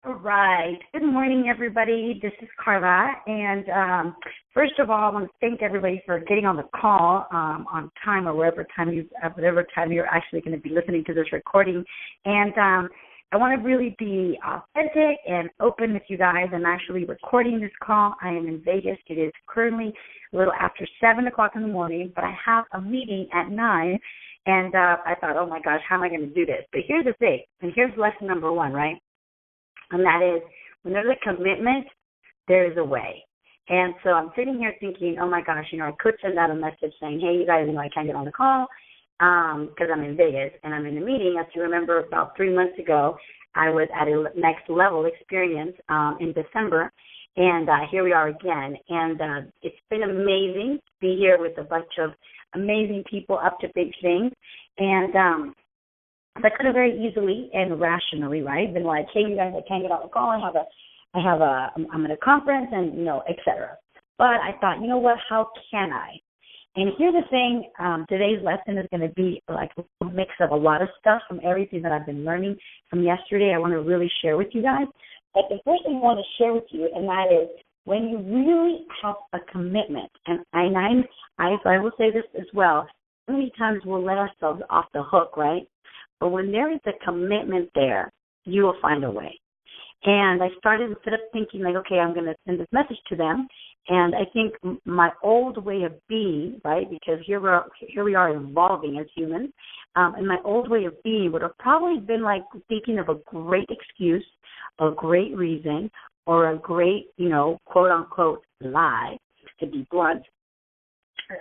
All right. Good morning, everybody. This is Karla. And first of all, I want to thank everybody for getting on the call on time or whatever time you're actually going to be listening to this recording. And I want to really be authentic and open with you guys. I'm actually recording this call. I am in Vegas. It is currently a little after 7 o'clock in the morning, but I have a meeting at 9. And I thought, oh, my gosh, how am I going to do this? But here's the thing, and here's lesson number one, right? And that is, when there's a commitment, there is a way. And so I'm sitting here thinking, oh, my gosh, I could send out a message saying, hey, you guys, I can't get on the call because I'm in Vegas and I'm in a meeting. As you remember, about 3 months ago, I was at a next level experience in December, and here we are again. And it's been amazing to be here with a bunch of amazing people up to big things. And I could have very easily and rationally, right, been like, hey, you guys, I can't get on the call. I'm at a conference and, et cetera. But I thought, you know what, how can I? And here's the thing, today's lesson is going to be like a mix of a lot of stuff from everything that I've been learning from yesterday. I want to really share with you guys. But the first thing I want to share with you, and that is when you really have a commitment, and I will say this as well, many times we'll let ourselves off the hook, right? But when there is a commitment there, you will find a way. And I started, instead of thinking like, okay, I'm going to send this message to them, and I think my old way of being, right, because here we are evolving as humans, and my old way of being would have probably been like thinking of a great excuse, a great reason, or a great, quote-unquote lie, to be blunt,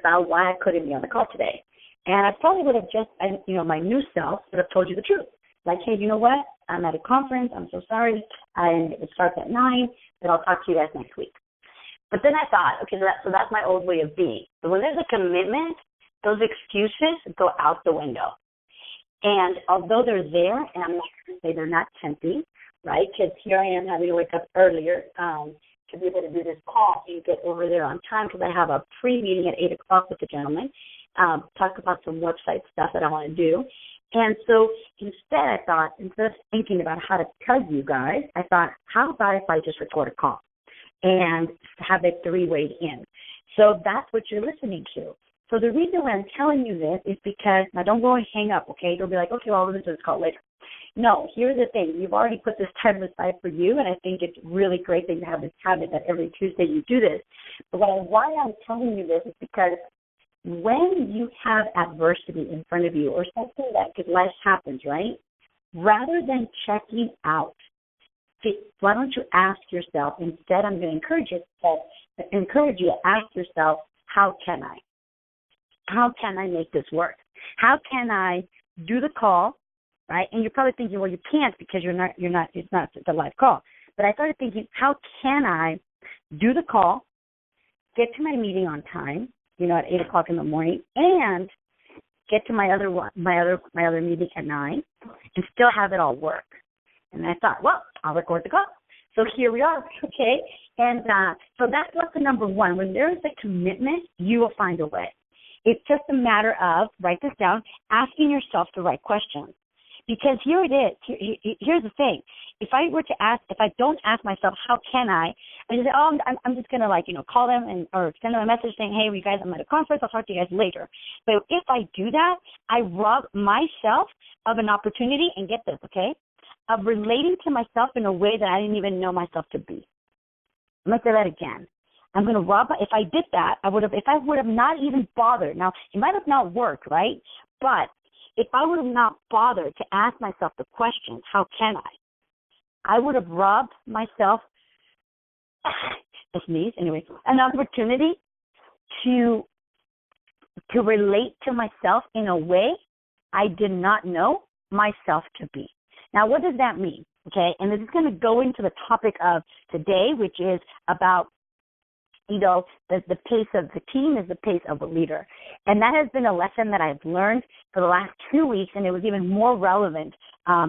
about why I couldn't be on the call today. And I probably would have just, my new self would have told you the truth. Like, hey, you know what? I'm at a conference. I'm so sorry. And it starts at 9, but I'll talk to you guys next week. But then I thought, okay, so that's my old way of being. But when there's a commitment, those excuses go out the window. And although they're there, and I'm not going to say they're not tempting, right, because here I am having to wake up earlier to be able to do this call and get over there on time because I have a pre-meeting at 8 o'clock with the gentleman. Talk about some website stuff that I want to do. And so instead of thinking about how to tell you guys, I thought, how about if I just record a call and have it three-way in? So that's what you're listening to. So the reason why I'm telling you this is because, now don't go and hang up, okay? Don't be like, okay, well, I'll listen to this call later. No, here's the thing. You've already put this time aside for you, and I think it's really great that you have this habit that every Tuesday you do this. But why I'm telling you this is because when you have adversity in front of you or something that, because life happens, right? Rather than checking out, why don't you ask yourself, instead I'm going to encourage you to ask yourself, how can I? How can I make this work? How can I do the call, right? And you're probably thinking, well, you can't because it's not the live call. But I started thinking, how can I do the call, get to my meeting on time, at 8 o'clock in the morning, and get to my other meeting at 9, and still have it all work. And I thought, well, I'll record the call. So here we are, okay? And so that's lesson number one. When there is a commitment, you will find a way. It's just a matter of, write this down, asking yourself the right questions. Because here it is. Here's the thing. If I don't ask myself, how can I just say, oh, I'm just going to call them or send them a message saying, hey, you guys, I'm at a conference. I'll talk to you guys later. But if I do that, I rob myself of an opportunity, and get this, okay, of relating to myself in a way that I didn't even know myself to be. I'm going to say that again. I'm going to if I did that, if I would have not even bothered. Now, it might have not worked, right? But if I would have not bothered to ask myself the question, how can I would have robbed myself, an opportunity to relate to myself in a way I did not know myself to be. Now, what does that mean? Okay, and this is going to go into the topic of today, which is about the pace of the team is the pace of a leader. And that has been a lesson that I've learned for the last 2 weeks, and it was even more relevant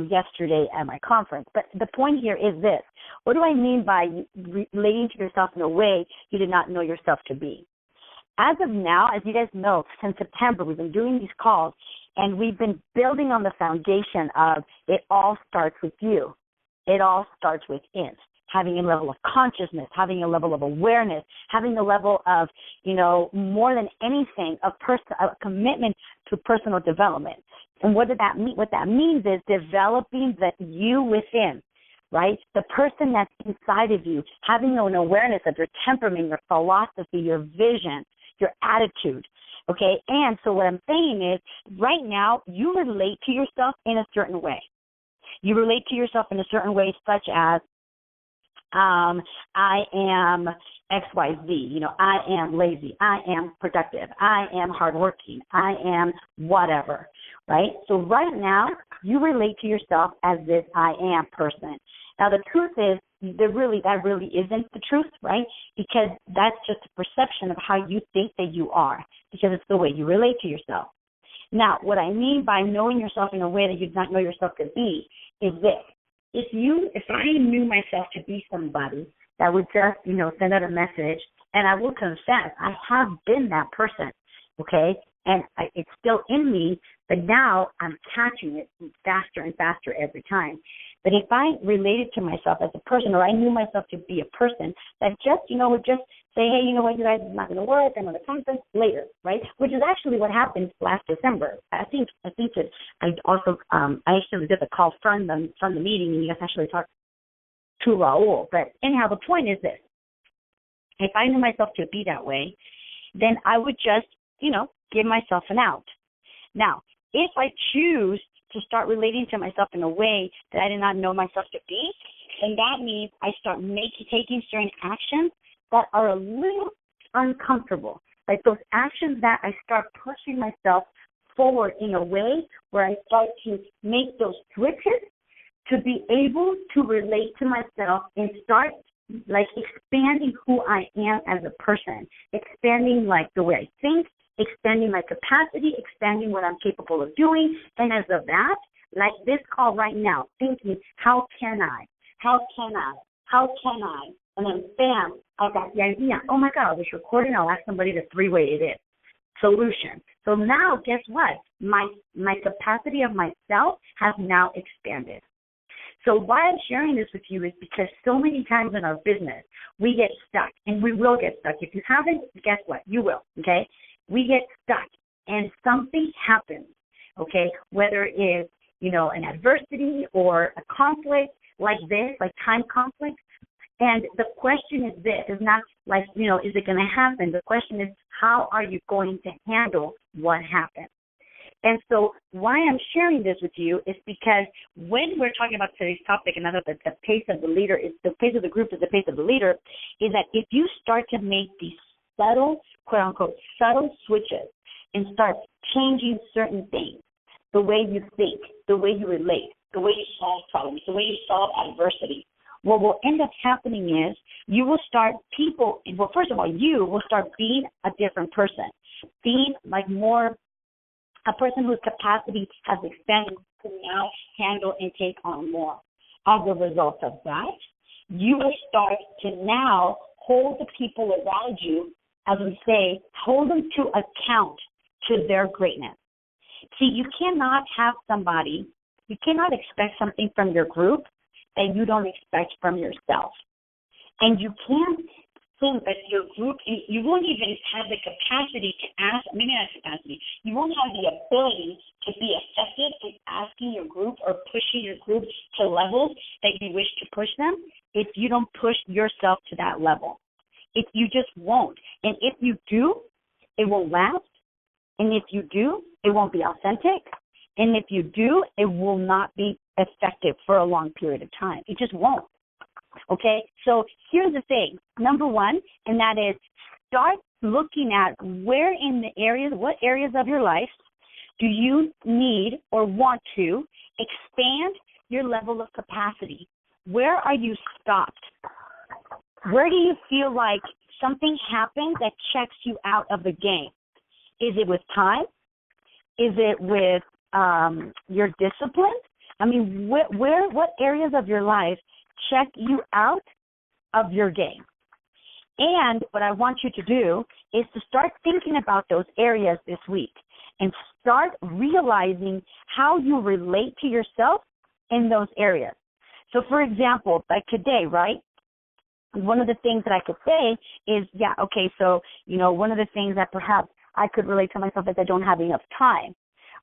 yesterday at my conference. But the point here is this. What do I mean by relating to yourself in a way you did not know yourself to be? As of now, as you guys know, since September, we've been doing these calls, and we've been building on the foundation of it all starts with you. It all starts within. Having a level of consciousness, having a level of awareness, having a level of, more than anything, a commitment to personal development. And what does that mean? What that means is developing the you within, right? The person that's inside of you, having an awareness of your temperament, your philosophy, your vision, your attitude, okay? And so what I'm saying is right now you relate to yourself in a certain way. You relate to yourself in a certain way such as I am XYZ, I am lazy, I am productive, I am hardworking, I am whatever, right? So right now, you relate to yourself as this I am person. Now the truth is, that really isn't the truth, right? Because that's just a perception of how you think that you are, because it's the way you relate to yourself. Now, what I mean by knowing yourself in a way that you do not know yourself to be is this. If I knew myself to be somebody that would just, send out a message, and I will confess, I have been that person, okay? And it's still in me, but now I'm catching it faster and faster every time. But if I related to myself as a person, or I knew myself to be a person that just, would just say, hey, you know what, you guys, it's not going to work, I'm on a conference later, right? Which is actually what happened last December. I think that I also, I actually did the call from the meeting, and you guys actually talked to Raul. But anyhow, the point is this. If I knew myself to be that way, then I would just, give myself an out. Now, if I choose to start relating to myself in a way that I did not know myself to be, then that means I start taking certain actions that are a little uncomfortable. Like those actions that I start pushing myself forward in a way where I start to make those switches to be able to relate to myself and start like expanding who I am as a person, expanding like the way I think, expanding my capacity, expanding what I'm capable of doing. And as of that, like this call right now, thinking, how can I? And then bam, I got the idea. Oh my God, I was recording. I'll ask somebody to three-way it in. Solution. So now guess what? My capacity of myself has now expanded. So why I'm sharing this with you is because so many times in our business, we get stuck, and we will get stuck. If you haven't, guess what? You will, okay? We get stuck, and something happens, okay? Whether it is, an adversity or a conflict like this, like time conflict. And the question is this, is not like, is it going to happen? The question is, how are you going to handle what happened? And so why I'm sharing this with you is because when we're talking about today's topic, and I know that the pace of the leader is the pace of the group is the pace of the leader, is that if you start to make these subtle, quote unquote, subtle switches and start changing certain things, the way you think, the way you relate, the way you solve problems, the way you solve adversity, what will end up happening is you will start first of all, you will start being a different person, being like more a person whose capacity has expanded to now handle and take on more. As a result of that, you will start to now hold the people around you, as we say, hold them to account to their greatness. See, you cannot expect something from your group that you don't expect from yourself. And you can't think that your group, you won't even have the capacity to ask, maybe not capacity, you won't have the ability to be effective in asking your group or pushing your group to levels that you wish to push them if you don't push yourself to that level. If you just won't. And if you do, it won't last. And if you do, it won't be authentic. And if you do, it will not be effective for a long period of time. It just won't. Okay, so here's the thing. Number one, and that is start looking at what areas of your life do you need or want to expand your level of capacity? Where are you stopped? Where do you feel like something happened that checks you out of the game? Is it with time? Is it with your discipline? I mean, what areas of your life check you out of your game? And what I want you to do is to start thinking about those areas this week and start realizing how you relate to yourself in those areas. So, for example, like today, right? One of the things that I could say is, yeah, okay, so, one of the things that perhaps I could relate to myself is I don't have enough time.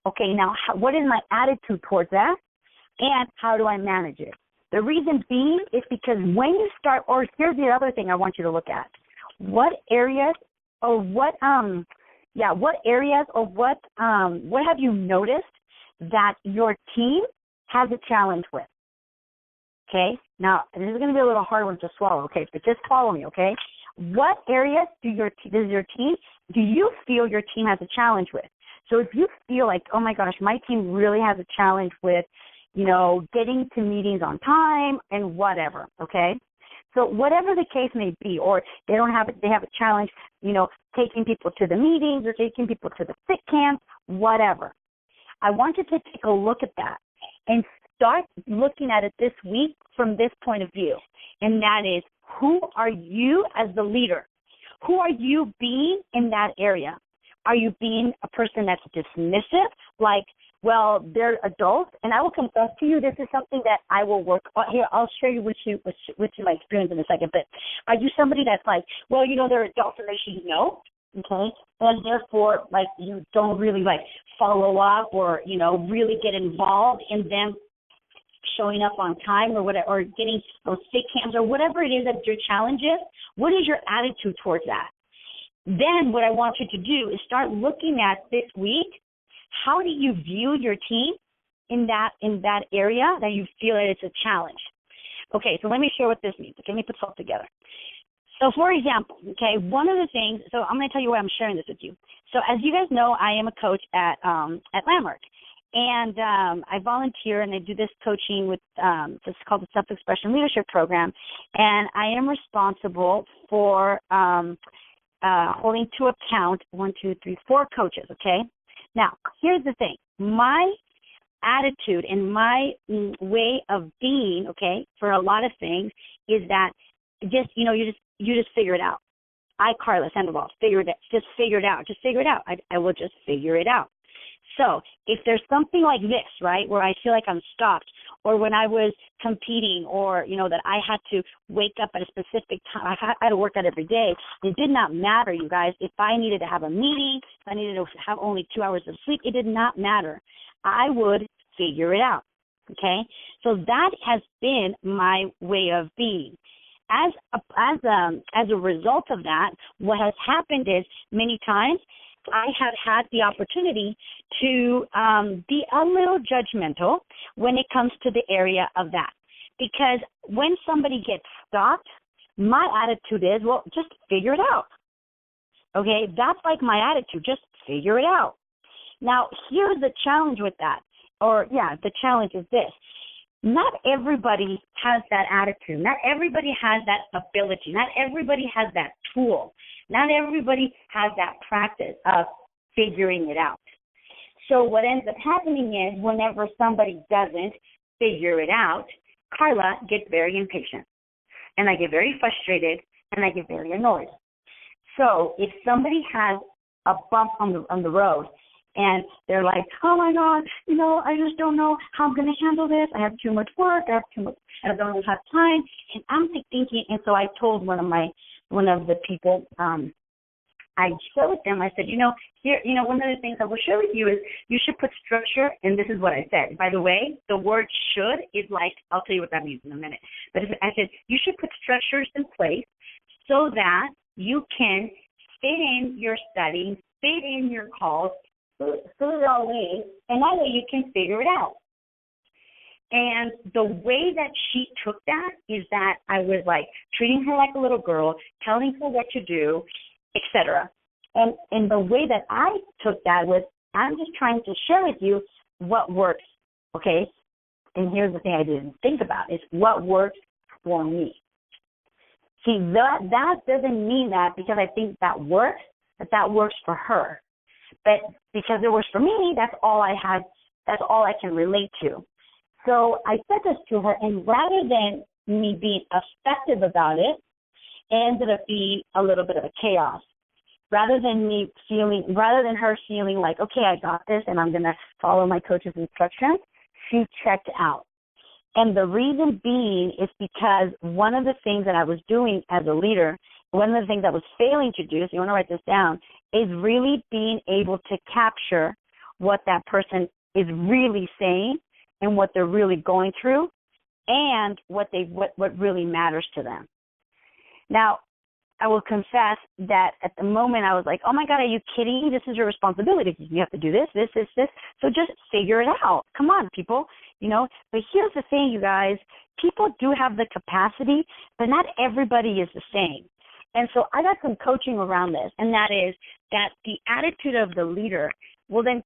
Okay, now, what is my attitude towards that, and how do I manage it? The reason being is because when you start, or here's the other thing I want you to look at. What areas or what have you noticed that your team has a challenge with? Okay, now this is going to be a little hard one to swallow, okay, but just follow me, okay? What areas do you feel your team has a challenge with? So if you feel like, oh my gosh, my team really has a challenge with, getting to meetings on time and whatever, okay? So whatever the case may be, or they have a challenge, taking people to the meetings or taking people to the fit camps, whatever. I want you to take a look at that and start looking at it this week from this point of view, and that is, who are you as the leader? Who are you being in that area? Are you being a person that's dismissive, like, well, they're adults? And I will confess to you, this is something that I will work on. Here, I'll share you with you my experience in a second, but are you somebody that's like, well, they're adults and they should know, okay? And therefore, like, you don't really, like, follow up or, really get involved in them showing up on time or whatever, or getting those fit cams or whatever it is that your challenge is? What is your attitude towards that? Then what I want you to do is start looking at this week, how do you view your team in that area that you feel that it's a challenge? Okay, so let me share what this means. Okay, let me put it all together. So, for example, okay, one of the things, so I'm going to tell you why I'm sharing this with you. So, as you guys know, I am a coach at Landmark. And I volunteer and I do this coaching with, it's called the Self-Expression Leadership Program. And I am responsible for holding to account 4 coaches, okay? Now, here's the thing. My attitude and my way of being, okay, for a lot of things is that just, you just figure it out. Karla, Sandoval, just figure it out. Just figure it out. I will just figure it out. So if there's something like this, right, where I feel like I'm stopped, or when I was competing, or, that I had to wake up at a specific time, I had to work out every day, it did not matter, you guys. If I needed to have a meeting, if I needed to have only 2 hours of sleep, it did not matter. I would figure it out, okay? So that has been my way of being. As a result of that, what has happened is many times I have had the opportunity to be a little judgmental when it comes to the area of that. Because when somebody gets stopped, my attitude is, well, just figure it out. Okay, that's like my attitude, just figure it out. Now, here's the challenge with that. The challenge is this. Not everybody has that attitude. Not everybody has that ability. Not everybody has that tool. Not everybody has that practice of figuring it out. So what ends up happening is whenever somebody doesn't figure it out, Karla gets very impatient, and I get very frustrated, and I get very annoyed. So if somebody has a bump on the road, and they're like, oh my God, I just don't know how I'm going to handle this. I have too much work. I don't have time. And I'm like thinking, and so I told one of the people, I shared with them, I said, one of the things I will share with you is you should put structure, and this is what I said. By the way, the word should is like, I'll tell you what that means in a minute. But I said, you should put structures in place so that you can fit in your studying, fit in your calls, fill it all in, and that way you can figure it out. And the way that she took that is that I was like treating her like a little girl, telling her what to do, etc. And the way that I took that was, I'm just trying to share with you what works, okay? And here's the thing I didn't think about, is what works for me. See, that doesn't mean that because I think that works for her. But because it works for me, that's all I can relate to. So I said this to her, and rather than me being effective about it, it ended up being a little bit of a chaos. Rather than her feeling like, okay, I got this and I'm going to follow my coach's instructions, she checked out. And the reason being is because one of the things that I was doing as a leader, one of the things I was failing to do, so you want to write this down, is really being able to capture what that person is really saying and what they're really going through and what really matters to them. Now, I will confess that at the moment I was like, oh my God, are you kidding me? This is your responsibility. You have to do this. So just figure it out. Come on, people. But here's the thing, you guys. People do have the capacity, but not everybody is the same. And so I got some coaching around this, and that is that the attitude of the leader will then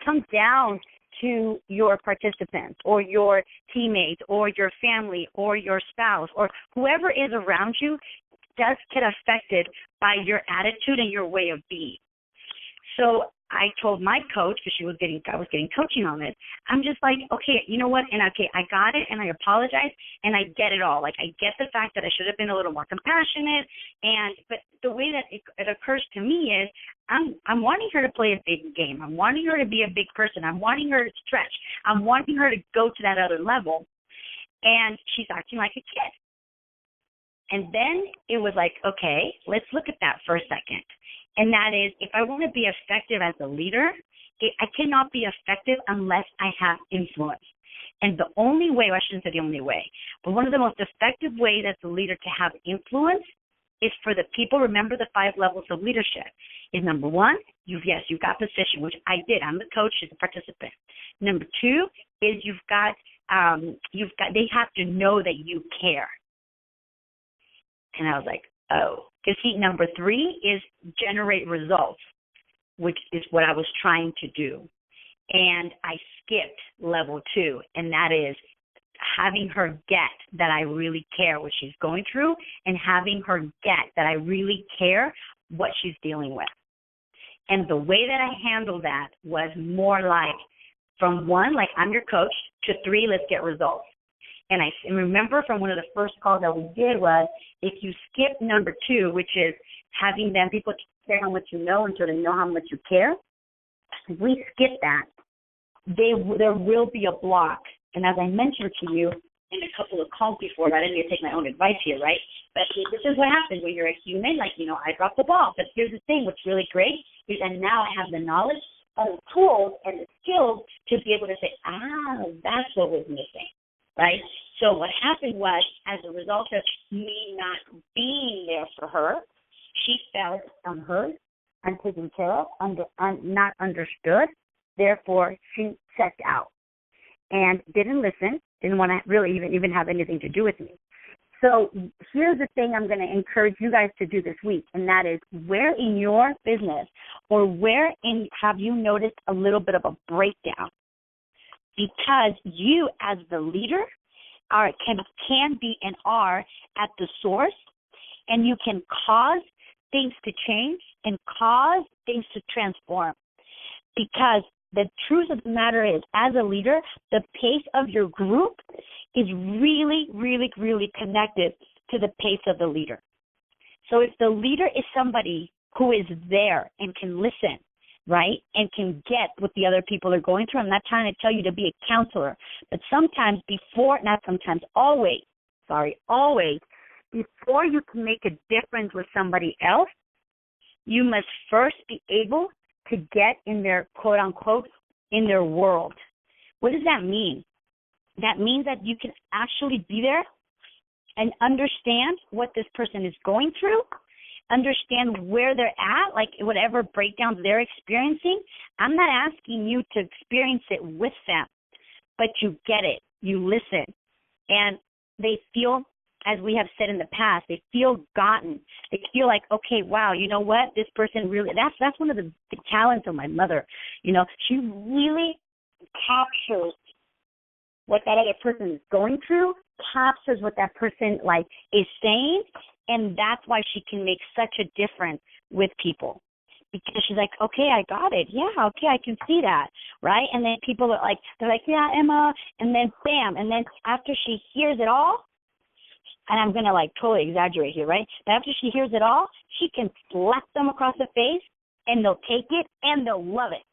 comes down to your participants or your teammates or your family or your spouse or whoever is around you does get affected by your attitude and your way of being. So I told my coach, because I was getting coaching on this, I'm just like, okay, you know what? And okay, I got it, and I apologize, and I get it all. Like, I get the fact that I should have been a little more compassionate, but the way that it occurs to me is I'm wanting her to play a big game. I'm wanting her to be a big person. I'm wanting her to stretch. I'm wanting her to go to that other level, and she's acting like a kid. And then it was like, okay, let's look at that for a second. And that is, if I want to be effective as a leader, I cannot be effective unless I have influence. And the only way, I shouldn't say the only way, but one of the most effective ways as a leader to have influence is for the people, remember the 5 levels of leadership, is number 1, you've got position, which I did. I'm the coach, she's a participant. Number 2 is they have to know that you care. And I was like, oh. Because number 3 is generate results, which is what I was trying to do. And I skipped level 2, and that is having her get that I really care what she's going through and having her get that I really care what she's dealing with. And the way that I handled that was more like from 1, like I'm your coach, to 3, let's get results. And I remember from one of the first calls that we did was if you skip number 2, which is having them people care how much you know and sort of know how much you care, if we skip that, there will be a block. And as I mentioned to you in a couple of calls before, I didn't need to take my own advice here, right? But this is what happens when you're a human. Like, I dropped the ball. But here's the thing, what's really great is and now I have the knowledge and the tools and the skills to be able to say, that's what was missing. Right? So what happened was, as a result of me not being there for her, she felt unheard, untaken care of, not understood. Therefore, she checked out and didn't listen, didn't want to really even have anything to do with me. So here's the thing I'm going to encourage you guys to do this week, and that is where in your business or where have you noticed a little bit of a breakdown? Because you, as the leader, can be and are at the source, and you can cause things to change and cause things to transform. Because the truth of the matter is, as a leader, the pace of your group is really, really, really connected to the pace of the leader. So if the leader is somebody who is there and can listen, right, and can get what the other people are going through. I'm not trying to tell you to be a counselor, but always, before you can make a difference with somebody else, you must first be able to get in their, quote unquote, in their world. What does that mean? That means that you can actually be there and understand what this person is going through, understand where they're at, like whatever breakdowns they're experiencing. I'm not asking you to experience it with them, but you get it, you listen, and they feel, as we have said in the past, they feel gotten. They feel like, okay, wow, you know what, this person really, that's one of the talents of my mother. She really captures what that other person is going through, captures what that person is saying, and that's why she can make such a difference with people. Because she's like, okay, I got it. Yeah, okay, I can see that, right? And then people are they're like, yeah, Emma, and then bam. And then after she hears it all, and I'm going to totally exaggerate here, right? But after she hears it all, she can slap them across the face, and they'll take it, and they'll love it.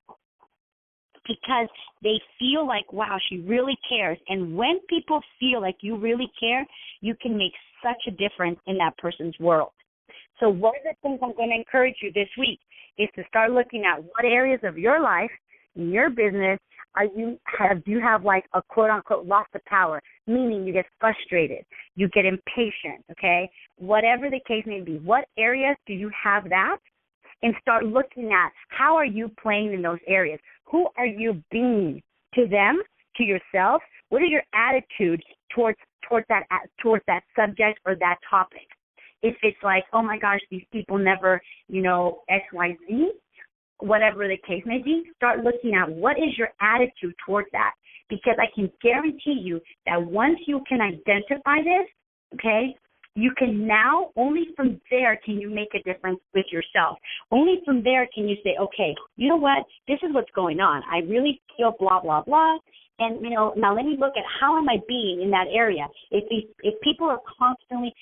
because they feel like, wow, she really cares. And when people feel like you really care, you can make such a difference in that person's world. So one of the things I'm going to encourage you this week is to start looking at what areas of your life, in your business, do you have like a quote-unquote loss of power, meaning you get frustrated, you get impatient, okay? Whatever the case may be, what areas do you have that? And start looking at how are you playing in those areas? Who are you being to them, to yourself? What is your attitude towards that subject or that topic? If it's like, oh my gosh, these people never, X, Y, Z, whatever the case may be, start looking at what is your attitude towards that. Because I can guarantee you that once you can identify this, okay, you can now, only from there can you make a difference with yourself. Only from there can you say, okay, you know what, this is what's going on. I really feel blah, blah, blah. And, now let me look at how am I being in that area. If people are constantly,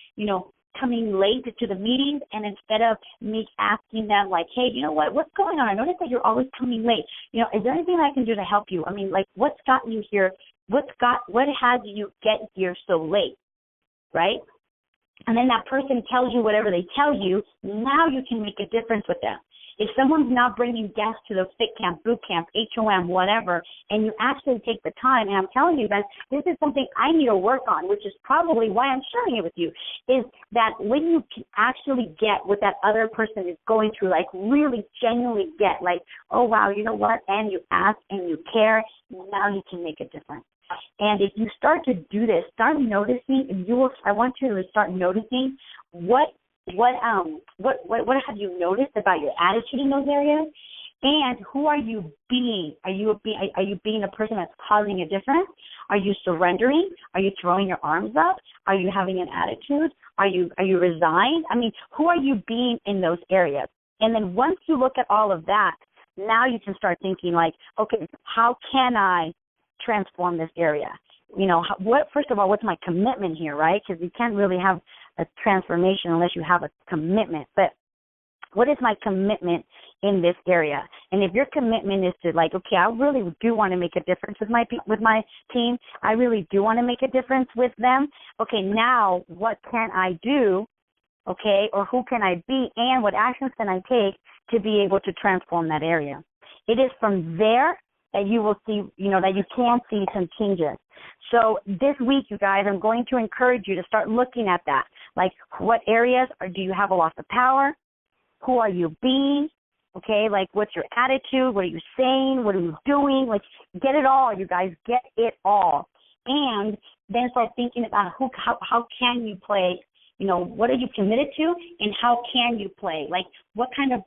coming late to the meetings, and instead of me asking them like, hey, you know what's going on? I noticed that you're always coming late. Is there anything I can do to help you? I mean, like, what's gotten you here? What has you get here so late, right? And then that person tells you whatever they tell you. Now you can make a difference with them. If someone's not bringing guests to the fit camp, boot camp, HOM, whatever, and you actually take the time, and I'm telling you guys, this is something I need to work on, which is probably why I'm sharing it with you, is that when you can actually get what that other person is going through, like really genuinely get, like, oh, wow, you know what, and you ask and you care, now you can make a difference. And if you start to do this, start noticing, and I want you to start noticing what have you noticed about your attitude in those areas, and who are you being? Are you being a person that's causing a difference? Are you surrendering? Are you throwing your arms up? Are you having an attitude? Are you resigned? I mean, who are you being in those areas? And then once you look at all of that, now you can start thinking like, okay, how can I transform this area? First of all, what's my commitment here, right? Because you can't really have a transformation unless you have a commitment. But what is my commitment in this area? And if your commitment is to like, okay, I really do want to make a difference with my team. I really do want to make a difference with them. Okay, now what can I do? Okay, or who can I be? And what actions can I take to be able to transform that area? It is from there that you will see, that you can see some changes. So this week, you guys, I'm going to encourage you to start looking at that. Like, what areas do you have a loss of power? Who are you being? Okay, like, what's your attitude? What are you saying? What are you doing? Like, get it all, you guys. Get it all. And then start thinking about how can you play, what are you committed to, and how can you play? Like, what kind of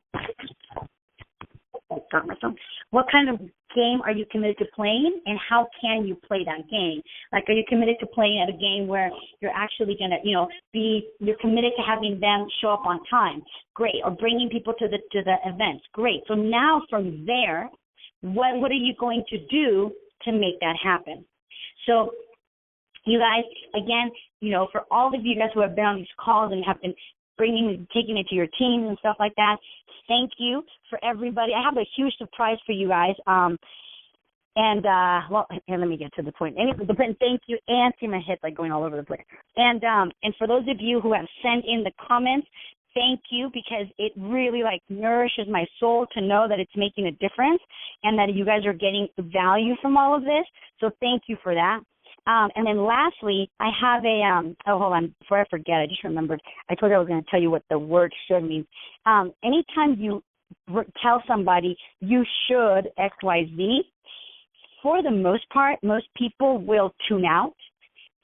game are you committed to playing, and how can you play that game? Like, are you committed to playing at a game where you're actually going to, you're committed to having them show up on time? Great. Or bringing people to the events? Great. So now from there, what are you going to do to make that happen? So you guys, again, for all of you guys who have been on these calls and have been taking it to your teams and stuff like that, thank you for everybody. I have a huge surprise for you guys. And let me get to the point. Anyway, but thank you, and see my head like going all over the place. And for those of you who have sent in the comments, thank you, because it really like nourishes my soul to know that it's making a difference and that you guys are getting value from all of this. So thank you for that. And then lastly, I have hold on, before I forget, I just remembered. I told you I was going to tell you what the word should means. Anytime you tell somebody you should X, Y, Z, for the most part, most people will tune out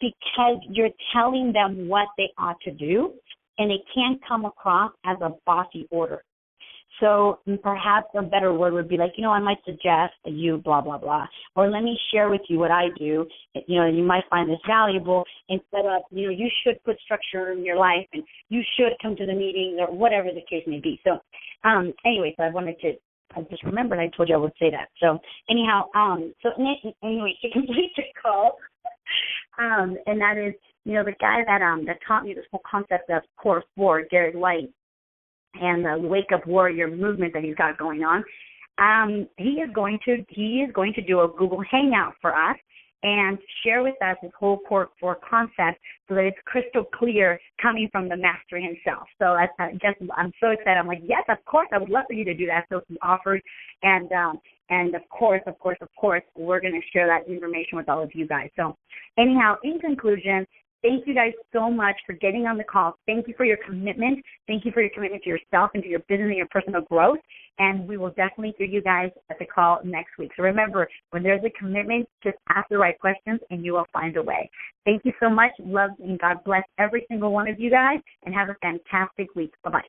because you're telling them what they ought to do, and it can come across as a bossy order. So perhaps a better word would be like, I might suggest that you blah, blah, blah. Or let me share with you what I do. You might find this valuable, instead of, you should put structure in your life and you should come to the meetings, or whatever the case may be. So anyway, so I just remembered I told you I would say that. So anyhow, anyway, to complete the call, and that is, the guy that taught me this whole concept of Core 4, Gary White, and the Wake Up Warrior movement that he's got going on. He is going to do a Google Hangout for us and share with us his whole core concept so that it's crystal clear coming from the master himself. So I'm so excited. I'm like, yes, of course, I would love for you to do that. So he offered, and of course, we're going to share that information with all of you guys. So anyhow, in conclusion, thank you guys so much for getting on the call. Thank you for your commitment. Thank you for your commitment to yourself and to your business and your personal growth. And we will definitely hear you guys at the call next week. So remember, when there's a commitment, just ask the right questions and you will find a way. Thank you so much. Love and God bless every single one of you guys, and have a fantastic week. Bye-bye.